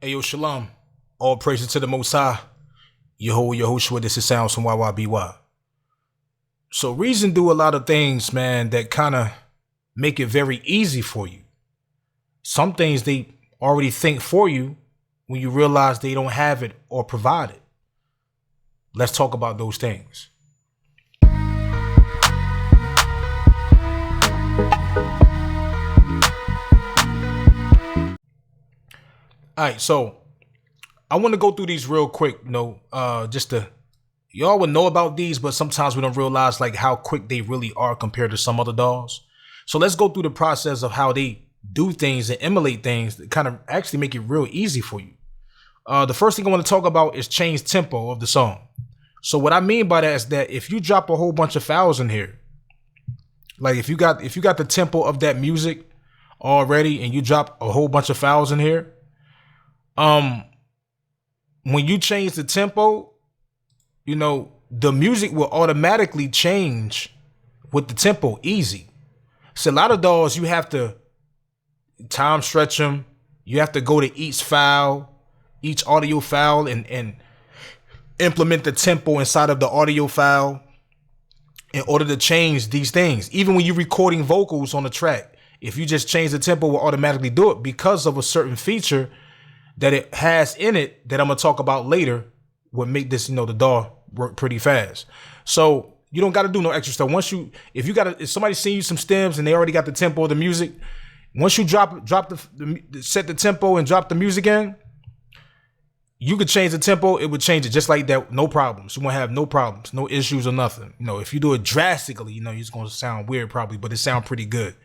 Ayo, shalom. All praises to the Most High. Yehoshua, this is Sounds from YYBY. So Reason do a lot of things, man, that kind of make it very easy for you. Some things they already think for you when you realize they don't have it or provide it. Let's talk about those things. All right, so I want to go through these real quick, just to, y'all would know about these, but sometimes we don't realize like how quick they really are compared to some other DAWs. So let's go through the process of how they do things and emulate things that kind of actually make it real easy for you. The first thing I want to talk about is change tempo of the song. So what I mean by that is that if you drop a whole bunch of files in here, like if you got the tempo of that music already and you drop a whole bunch of files in here, when you change the tempo, the music will automatically change with the tempo easy. So a lot of DAWs, you have to time stretch them. You have to go to each audio file and implement the tempo inside of the audio file in order to change these things. Even when you're recording vocals on the track, if you just change the tempo, it will automatically do it because of a certain feature that it has in it that I'm gonna talk about later would make this, the DAW work pretty fast. So you don't got to do no extra stuff. If somebody send you some stems and they already got the tempo of the music, once you set the tempo and drop the music in, you could change the tempo. It would change it just like that. No problems. You won't have no problems, no issues or nothing. If you do it drastically, it's going to sound weird probably, but it sound pretty good.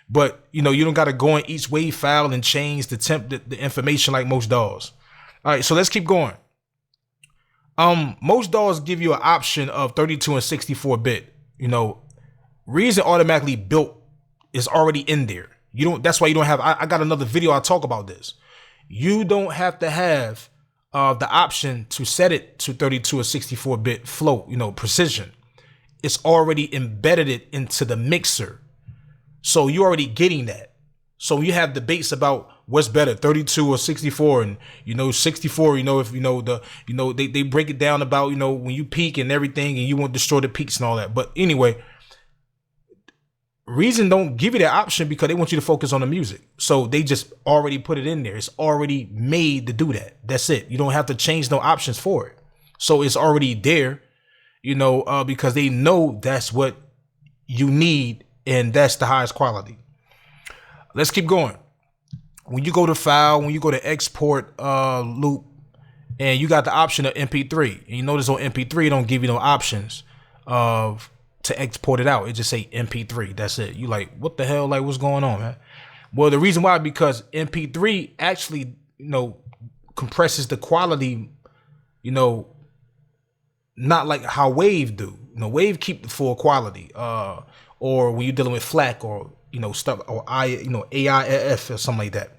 But, you don't got to go in each wave file and change the information like most DAWs. All right, so let's keep going. Most DAWs give you an option of 32 and 64 bit. Reason automatically built is already in there. That's why you don't have, I got another video, I'll talk about this. You don't have to have the option to set it to 32 or 64 bit float, precision. It's already embedded it into the mixer. So you're already getting that. So you have debates about what's better, 32 or 64, and 64. If they break it down about when you peak and everything, and you won't destroy the peaks and all that. But anyway, Reason don't give you that option because they want you to focus on the music. So they just already put it in there. It's already made to do that. That's it. You don't have to change no options for it. So it's already there, because they know that's what you need. And that's the highest quality. Let's keep going. When you go to file, when you go to export loop, and you got the option of MP3, and you notice on MP3 it don't give you no options to export it out. It just say MP3. That's it. You like, what the hell? Like, what's going on, man? Well, the reason why, because MP3 actually compresses the quality, not like how Wave do. Wave keep the full quality. Or when you're dealing with FLAC or stuff or AIF or something like that.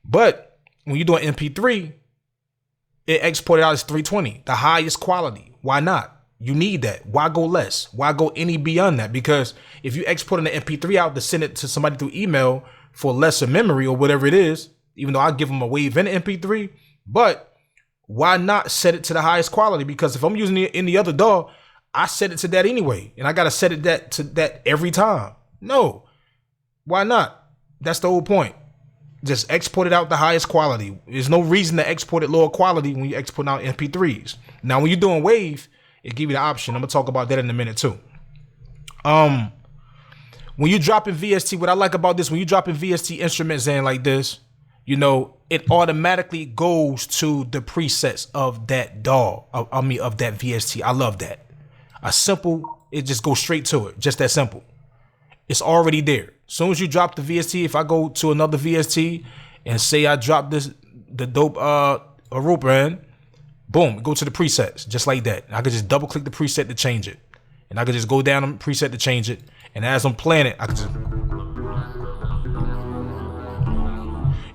But when you're doing MP3, it exported out as 320, the highest quality. Why not? You need that. Why go less? Why go any beyond that? Because if you export an MP3 out to send it to somebody through email for lesser memory or whatever it is, even though I give them a Wave and an MP3, but why not set it to the highest quality? Because if I'm using it in the other DAW, I set it to that anyway, and I gotta set it to that every time. No, why not? That's the whole point. Just export it out the highest quality. There's no reason to export it lower quality when you export out MP3s. Now, when you're doing Wave, it give you the option. I'm gonna talk about that in a minute too. When you drop in VST, what I like about this, when you drop in VST instruments in like this, it automatically goes to the presets of that DAW. Of that VST. I love that. It just goes straight to it. Just that simple. It's already there. As soon as you drop the VST, if I go to another VST and say I drop the dope Arupa in, boom, go to the presets just like that. I could just double click the preset to change it. And I could just go down on the preset to change it. And as I'm playing it, I could just,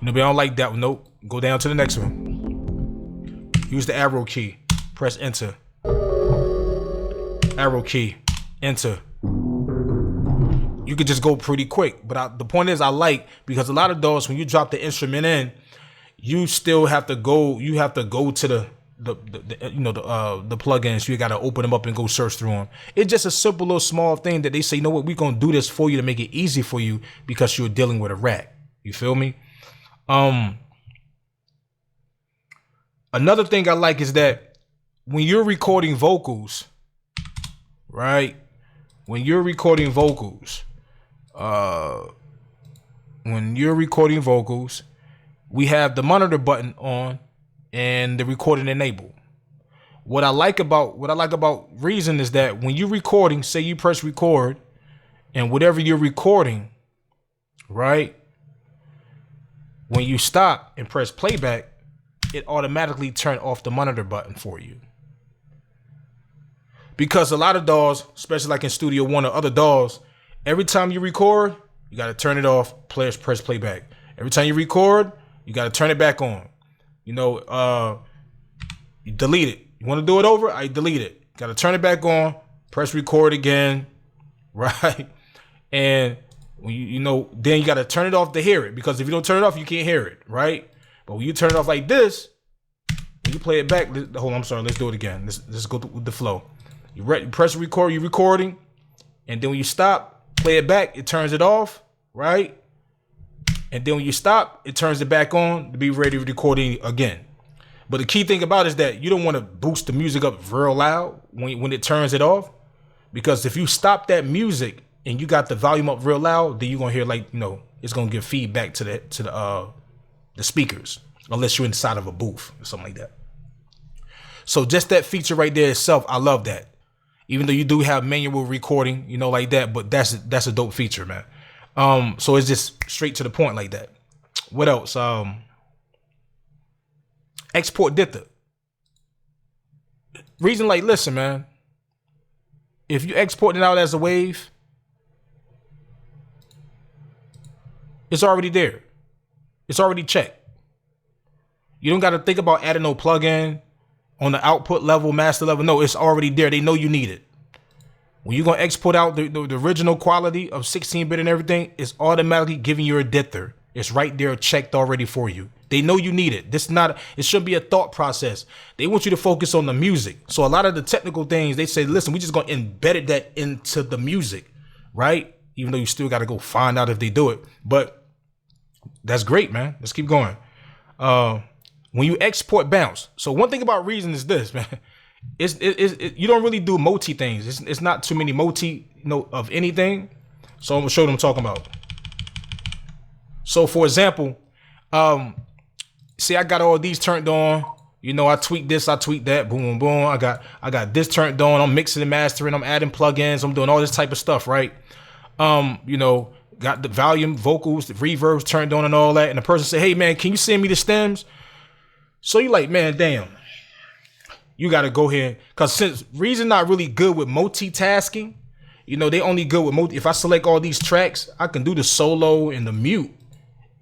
but I don't like that one. Nope. Go down to the next one. Use the arrow key. Press enter. Arrow key, enter. You could just go pretty quick. But the point is, I like, because a lot of DAWs, when you drop the instrument in, you still have to go. You have to go to the plugins. You got to open them up and go search through them. It's just a simple little small thing that they say, you know what, we're gonna do this for you to make it easy for you because you're dealing with a rack. You feel me? Another thing I like is that when you're recording vocals, right? When you're recording vocals, we have the monitor button on and the recording enable. What I like about Reason is that when you're recording, say you press record, and whatever you're recording, right? When you stop and press playback, it automatically turn off the monitor button for you. Because a lot of DAWs, especially like in Studio One or other DAWs, every time you record, you got to turn it off, press playback. Every time you record, you got to turn it back on. You delete it. You want to do it over? I delete it. Got to turn it back on, press record again, right? And when then you got to turn it off to hear it, because if you don't turn it off, you can't hear it, right? But when you turn it off like this, when you play it back, hold on, I'm sorry, let's do it again. Let's go with the flow. You press record, you're recording, and then when you stop, play it back, it turns it off, right? And then when you stop, it turns it back on to be ready to record again. But the key thing about it is that you don't want to boost the music up real loud when it turns it off, because if you stop that music and you got the volume up real loud, then you're gonna hear it's gonna give feedback to the speakers, unless you're inside of a booth or something like that. So just that feature right there itself, I love that. Even though you do have manual recording, like that, but that's a dope feature, man. So it's just straight to the point like that. What else? Export dither. Reason, listen, man. If you export it out as a wave, it's already there. It's already checked. You don't got to think about adding no plugin on the output level, master level. No, it's already there. They know you need it. When you're going to export out the original quality of 16-bit and everything, it's automatically giving you a dither. It's right there checked already for you. They know you need it. It shouldn't be a thought process. They want you to focus on the music. So a lot of the technical things, they say, listen, we just going to embed that into the music, right? Even though you still got to go find out if they do it. But that's great, man. Let's keep going. When you export bounce. So one thing about Reason is this, man. You don't really do multi things. It's not too many multi, of anything. So I'm gonna show you what I'm talking about. So for example, see, I got all these turned on. I tweak this, I tweak that, boom, boom, boom. I got this turned on. I'm mixing and mastering. I'm adding plugins. I'm doing all this type of stuff, right? Got the volume, vocals, the reverbs turned on and all that. And the person said, hey man, can you send me the stems? So you like, man, damn. You got to go here. Because since Reason not really good with multitasking, they only good with if I select all these tracks, I can do the solo and the mute.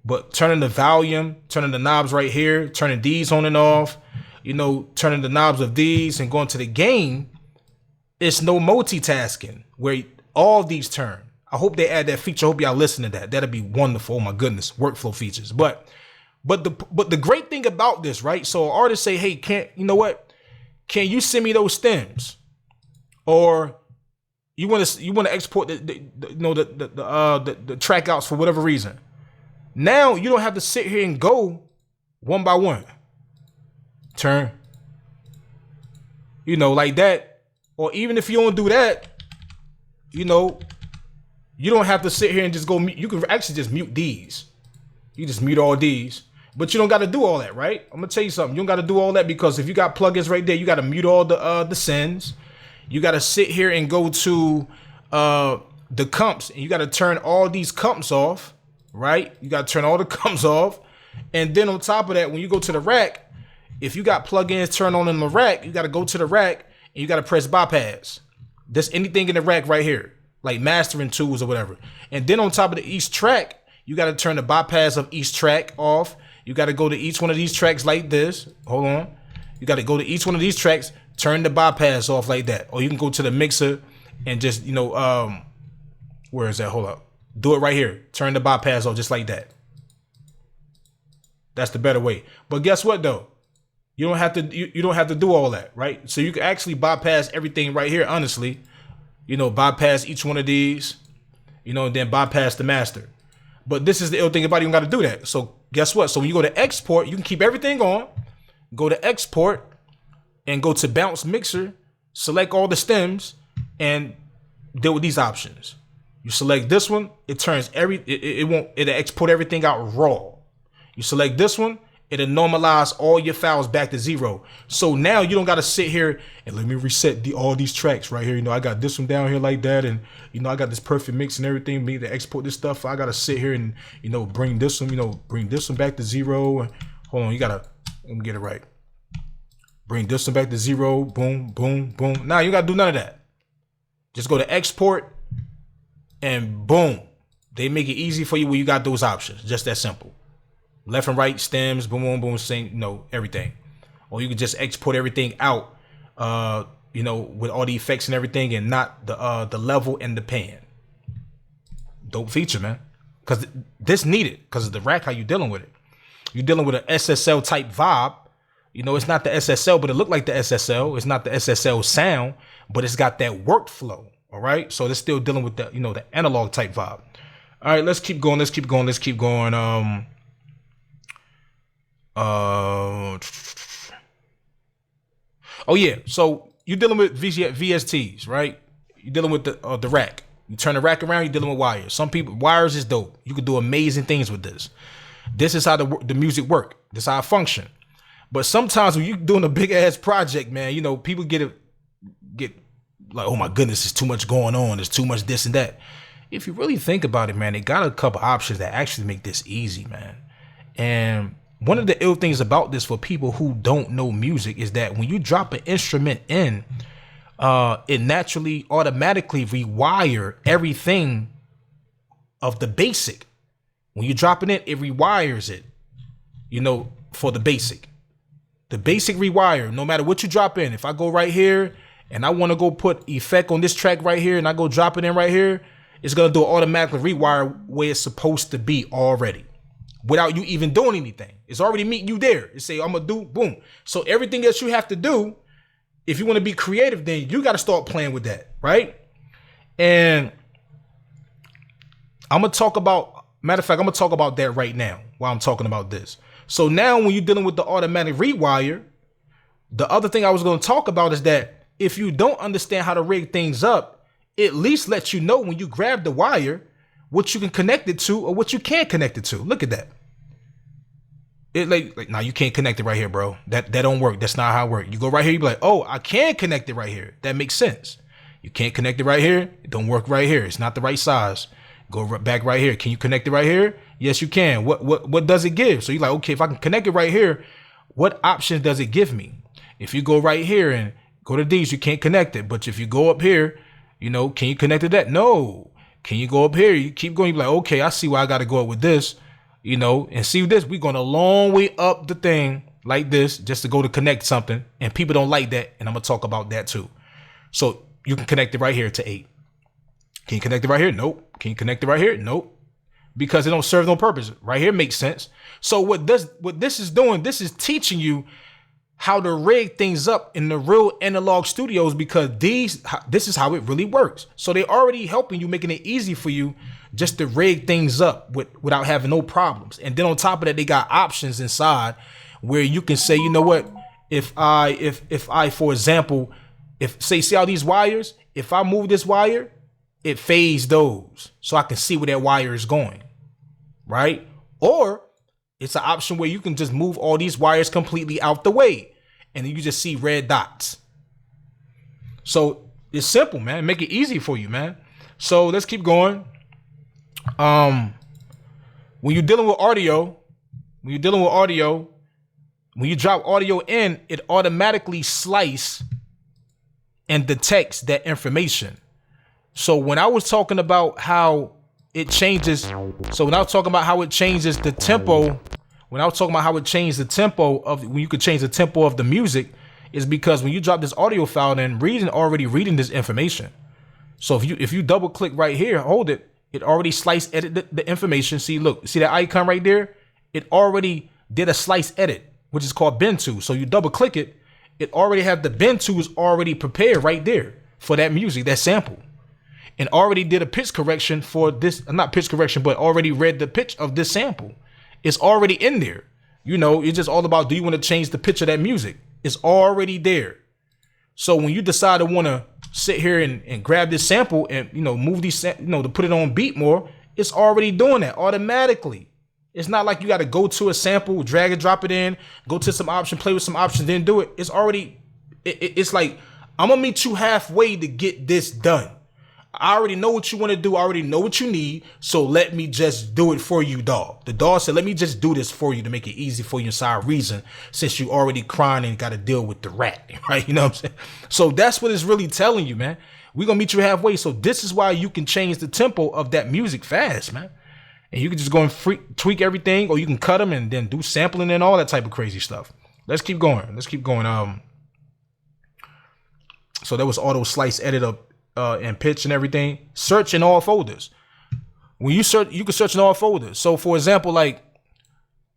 But turning the volume, turning the knobs right here, turning these on and off, turning the knobs of these and going to the gain, it's no multitasking where all these turn. I hope they add that feature. I hope y'all listen to that. That'd be wonderful. Oh my goodness, workflow features. But the great thing about this, right? So artists say, hey, can you send me those stems? Or you want to export the track outs for whatever reason. Now you don't have to sit here and go one by one. Turn. Like that. Or even if you don't do that, you don't have to sit here and just go mute. You can actually just mute these. You just mute all these. But you don't got to do all that, right? I'm going to tell you something. You don't got to do all that, because if you got plugins right there, you got to mute all the sends. You got to sit here and go to the comps, and you got to turn all these comps off, right? You got to turn all the comps off. And then on top of that, when you go to the rack, if you got plugins turned on in the rack, you got to go to the rack and you got to press bypass. There's anything in the rack right here, like mastering tools or whatever. And then on top of each track, you got to turn the bypass of each track off. You got to go to each one of these tracks like this. Hold on. You got to go to each one of these tracks, turn the bypass off like that. Or you can go to the mixer and just, where is that? Hold up. Do it right here. Turn the bypass off just like that. That's the better way. But guess what though? You don't have to you don't have to do all that, right? So you can actually bypass everything right here, honestly. Bypass each one of these, and then bypass the master. But this is the ill thing about it. You got to do that. So guess what? So when you go to export, you can keep everything on. Go to export and go to bounce mixer. Select all the stems and deal with these options. You select this one. It turns it'll export everything out raw. You select this one. It'll normalize all your files back to 0. So now you don't got to sit here and let me reset all these tracks right here. I got this one down here like that. And, I got this perfect mix and everything. Me to export this stuff. I got to sit here and, bring this one, bring this one back to 0. Hold on. Let me get it right. Bring this one back to 0. Boom, boom, boom. Now you got to do none of that. Just go to export and boom. They make it easy for you when you got those options. Just that simple. Left and right stems, boom, boom, boom, everything. Or you can just export everything out, with all the effects and everything, and not the level and the pan. Dope feature, man. Because this needed, because of the rack, how you dealing with it. You're dealing with an SSL type vibe. It's not the SSL, but it looked like the SSL. It's not the SSL sound, but it's got that workflow. All right. So they're still dealing with the analog type vibe. All right, let's keep going. Oh yeah, so you're dealing with VSTs, right? You're dealing with the rack. You turn the rack around, you're dealing with wires. Some people, wires is dope. You can do amazing things with this. This is how the music work. This is how it function. But sometimes when you're doing a big ass project, man, people get like, oh my goodness, there's too much going on. There's too much this and that. If you really think about it, man, they got a couple options that actually make this easy, man. And one of the ill things about this for people who don't know music is that when you drop an instrument in, it naturally automatically rewire everything of the basic. When you drop it in, it rewires it, for the basic. The basic rewire, no matter what you drop in. If I go right here and I want to go put effect on this track right here and I go drop it in right here, it's going to do an automatic rewire where it's supposed to be already. Without you even doing anything. It's already meeting you there. It say, I'm going to do, boom. So everything that you have to do, if you want to be creative, then you got to start playing with that, right? And I'm going to talk about that right now while I'm talking about this. So now when you're dealing with the automatic rewire, the other thing I was going to talk about is that if you don't understand how to rig things up, it at least lets you know when you grab the wire, what you can connect it to or what you can't connect it to. Look at that. It like nah, you can't connect it right here, bro. That don't work. That's not how it works. You go right here, you be like, oh, I can connect it right here. That makes sense. You can't connect it right here. It don't work right here. It's not the right size. Go back right here. Can you connect it right here? Yes, you can. What does it give? So you're like, okay, if I can connect it right here, what options does it give me? If you go right here and go to these, you can't connect it. But if you go up here, can you connect to that? No. Can you go up here? You keep going. You're like, okay, I see why I got to go up with this, and see this. We're going a long way up the thing like this just to go to connect something. And people don't like that. And I'm going to talk about that too. So you can connect it right here to 8. Can you connect it right here? Nope. Can you connect it right here? Nope. Because it don't serve no purpose. Right here makes sense. So what this is doing, this is teaching you how to rig things up in the real analog studios, because this is how it really works. So they're already helping you, making it easy for you just to rig things up without having no problems. And then on top of that, they got options inside where you can say, you know what, if I, for example, see all these wires, if I move this wire, it fades those so I can see where that wire is going, right? Or it's an option where you can just move all these wires completely out the way and you just see red dots. So it's simple, man. Make it easy for you, man. So let's keep going. When you're dealing with audio, when you drop audio in, it automatically slice and detects that information. So when I was talking about how it changes, the tempo, when I was talking about how it changed the tempo of, when you could change the tempo of the music, is because when you drop this audio file, then already reading this information. So if you double click right here, hold it, it already sliced edit the information. See, look, see that icon right there? It already did a slice edit, which is called bend to. So you double click it, it already have the bend to is already prepared right there for that music, that sample. And already did a pitch correction for this, not pitch correction, but already read the pitch of this sample. It's already in there. You know, it's just all about, do you want to change the pitch of that music? It's already there. So when you decide to want to sit here and grab this sample and, you know, move these, you know, to put it on beat more, it's already doing that automatically. It's not like you got to go to a sample, drag and drop it in, go to some option, play with some options, then do it. It's already, it's like, I'm going to meet you halfway to get this done. I already know what you want to do. I already know what you need. So let me just do it for you, dog. The dog said, let me just do this for you to make it easy for you inside reason, since you already crying and got to deal with the rat, right? You know what I'm saying? So that's what it's really telling you, man. We're going to meet you halfway. So this is why you can change the tempo of that music fast, man. And you can just go and tweak everything, or you can cut them and then do sampling and all that type of crazy stuff. Let's keep going. Let's keep going. So that was auto slice edit up. And pitch and everything. Search in all folders. When you search, you can search in all folders. So for example, like,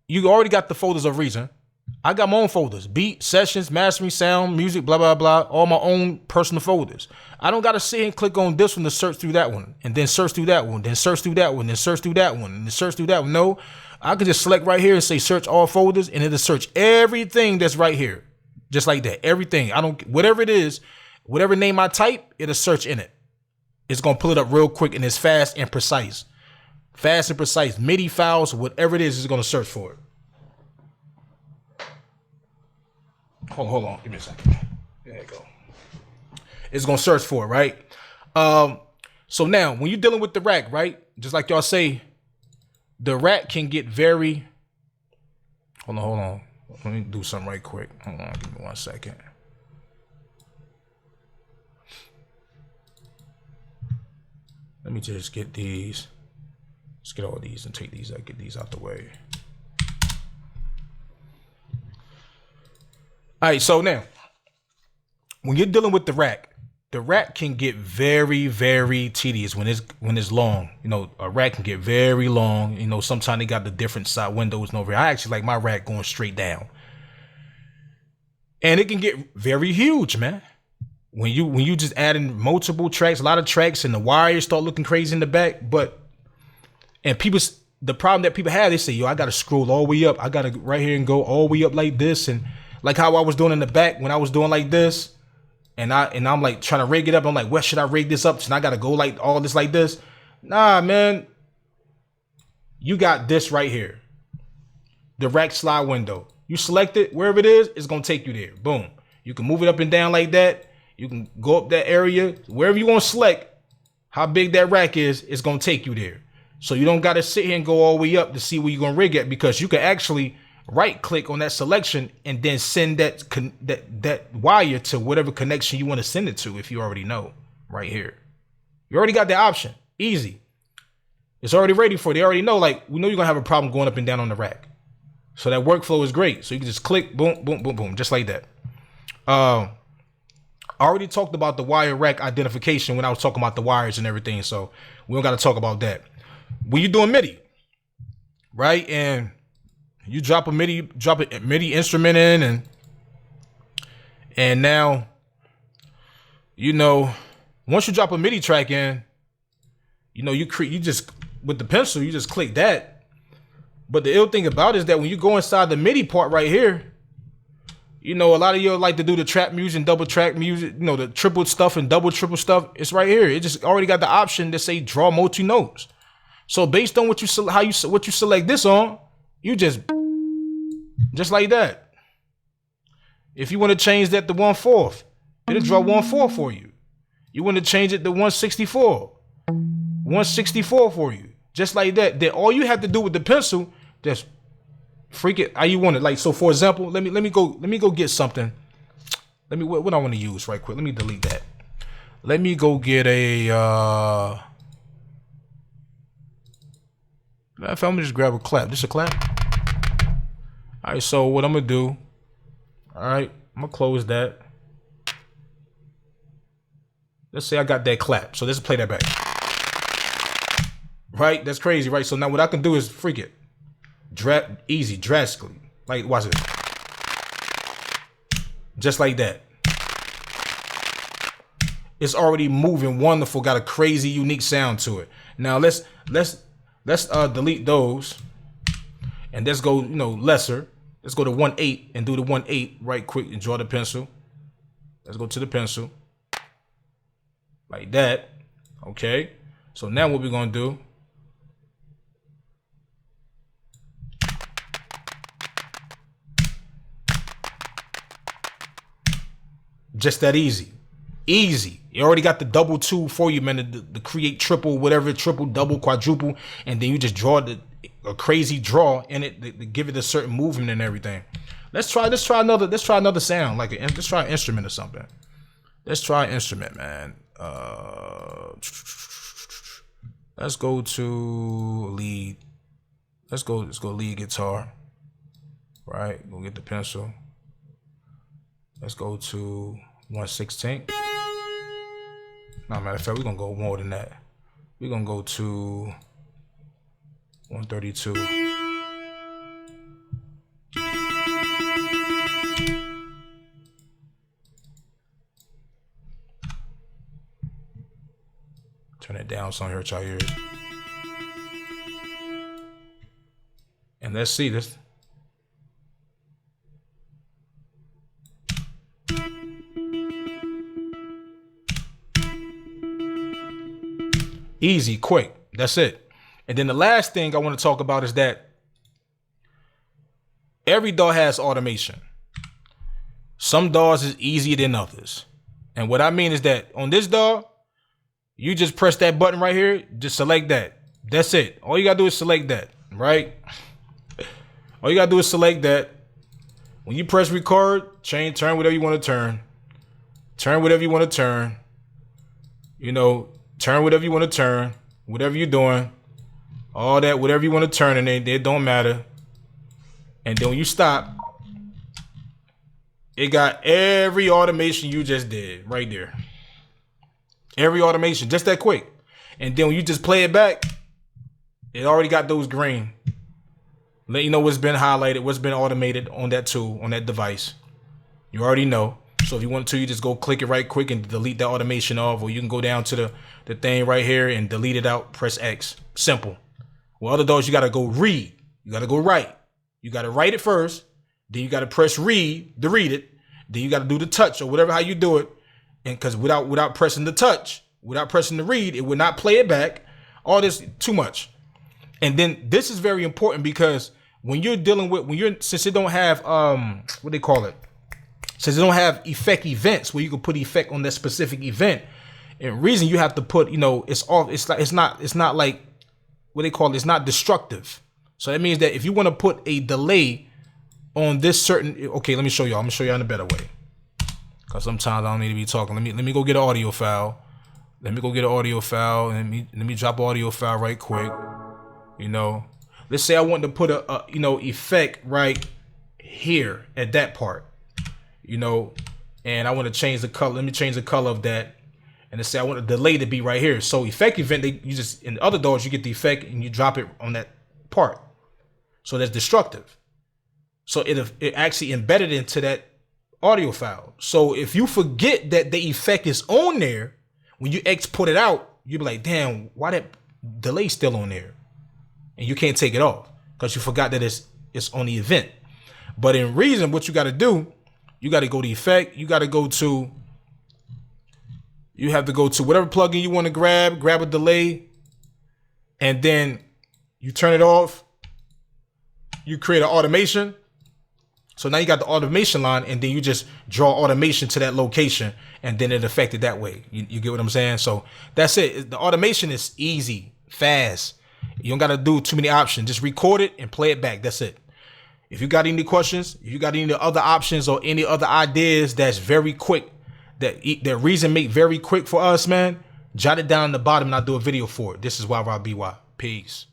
you already got the folders of reason. I got my own folders: beat, sessions, mastering, sound, music, blah blah blah, all my own personal folders. I don't gotta sit and click on this one to search through that one, and then search through that one, then search through that one, then search through that one, and then search through that one. No, I can just select right here and say search all folders, and it'll search everything that's right here. Just like that. Everything. I don't, whatever it is, whatever name I type, it'll search in it. It's going to pull it up real quick, and it's fast and precise. Fast and precise. MIDI files, whatever it is going to search for it. Hold on. Give me a second. There you go. It's going to search for it, right? So now, when you're dealing with the rack, right? Just like y'all say, the rack can get very... Hold on. Let me do something right quick. Hold on. Give me 1 second. Let me just get these. Let's get all these and take these out, get these out the way. All right, so now, when you're dealing with the rack can get very, very tedious when it's long. You know, a rack can get very long. You know, sometimes they got the different side windows and over here. I actually like my rack going straight down. And it can get very huge, man. When you just add in multiple tracks, a lot of tracks, and the wires start looking crazy in the back, the problem that people have, they say, yo, I gotta scroll all the way up. I gotta right here and go all the way up like this, and like how I was doing in the back when I was doing like this, and I'm like trying to rig it up. I'm like, where should I rig this up? And I gotta go like all this like this. Nah, man, you got this right here, the rack slide window. You select it wherever it is, it's gonna take you there. Boom. You can move it up and down like that. You can go up that area, wherever you want to select how big that rack is, it's going to take you there. So you don't got to sit here and go all the way up to see where you're going to rig at, because you can actually right click on that selection and then send that wire to whatever connection you want to send it to, if you already know right here. You already got the option. Easy. It's already ready for it. They already know, like, we know you're going to have a problem going up and down on the rack. So that workflow is great. So you can just click, boom, boom, boom, boom, just like that. I already talked about the wire rack identification when I was talking about the wires and everything, so we don't got to talk about that. When you're doing MIDI, right, and you drop a MIDI instrument in, and now, you know, once you drop a MIDI track in, you know, you just, with the pencil, you just click that. But the ill thing about it is that when you go inside the MIDI part right here, you know, a lot of you like to do the trap music and double track music, you know, the triple stuff and double triple stuff. It's right here. It just already got the option to say draw multi notes. So based on what you select this on, you just like that. If you want to change that to 1/4, it'll draw 1/4 for you. You want to change it to 1/64, 1/64 for you, just like that. Then all you have to do with the pencil, just freak it how you want it. Like, so for example, let me go get something. What I want to use right quick. Let me delete that. Let me go get a let me just grab a clap. Just a clap. All right, so what I'm gonna do, all right, I'm gonna close that. Let's say I got that clap. So let's play that back. Right? That's crazy, right? So now what I can do is freak it. Easy, drastically. Like, watch this. Just like that. It's already moving wonderful. Got a crazy, unique sound to it. Now let's delete those, and let's go, lesser. Let's go to 1/8 and do the 1/8 right quick and draw the pencil. Let's go to the pencil. Like that. Okay. So now what we're gonna do. Just that easy. Easy. You already got the double two for you, man, to create triple, whatever, triple, double, quadruple, and then you just draw a crazy draw in it to give it a certain movement and everything. Let's try another sound, let's try an instrument or something. Let's try an instrument, man. Let's go to lead. Let's go lead guitar. Right? Go get the pencil. Let's go to 1/16. No, matter of fact, we're gonna go more than that. We're gonna go to 132. Turn it down so I don't hurt y'all ears. And let's see this. Easy, quick. That's it. And then the last thing I want to talk about is that every DAW has automation. Some DAWs is easier than others. And what I mean is that on this DAW, you just press that button right here, just select that. That's it. All you gotta do is select that, right? All you gotta do is select that. When you press record, turn whatever you want to turn. Turn whatever you want to turn. Turn whatever you want to turn, whatever you're doing, all that, whatever you want to turn, and it don't matter. And then when you stop, it got every automation you just did right there. Every automation, just that quick. And then when you just play it back, it already got those green. Let you know what's been highlighted, what's been automated on that tool, on that device. You already know. So if you want to, you just go click it right quick and delete that automation off, or you can go down to the thing right here and delete it out, press X. Simple. Well, other DAWs, you got to go read. You got to go write. You got to write it first. Then you got to press read to read it. Then you got to do the touch or whatever, how you do it. And because without pressing the touch, without pressing the read, it would not play it back. All this, too much. And then this is very important because when you're dealing with, since it don't have, what they call it? Since they don't have effect events where you can put effect on that specific event, and reason you have to put, it's off. It's not like what they call it. It's not destructive. So that means that if you want to put a delay on this certain, okay, let me show y'all. I'm gonna show y'all in a better way. Cause sometimes I don't need to be talking. Let me go get an audio file. Let me go get an audio file and let me drop an audio file right quick. Let's say I want to put a effect right here at that part. And I want to change the color. Let me change the color of that. And let's say I want the delay to be right here. So effect event, in other DAWs, you get the effect and you drop it on that part. So that's destructive. So it actually embedded into that audio file. So if you forget that the effect is on there, when you export it out, you'll be like, damn, why that delay still on there? And you can't take it off because you forgot that it's on the event. But in Reason, what you got to do, you got to go to effect. You have to go to whatever plugin you want to grab a delay, and then you turn it off. You create an automation. So now you got the automation line, and then you just draw automation to that location, and then it affected that way. You get what I'm saying? So that's it. The automation is easy, fast. You don't got to do too many options. Just record it and play it back. That's it. If you got any questions, if you got any other options or any other ideas that's very quick, that Reason make very quick for us, man, jot it down in the bottom and I'll do a video for it. This is YYBY. Peace.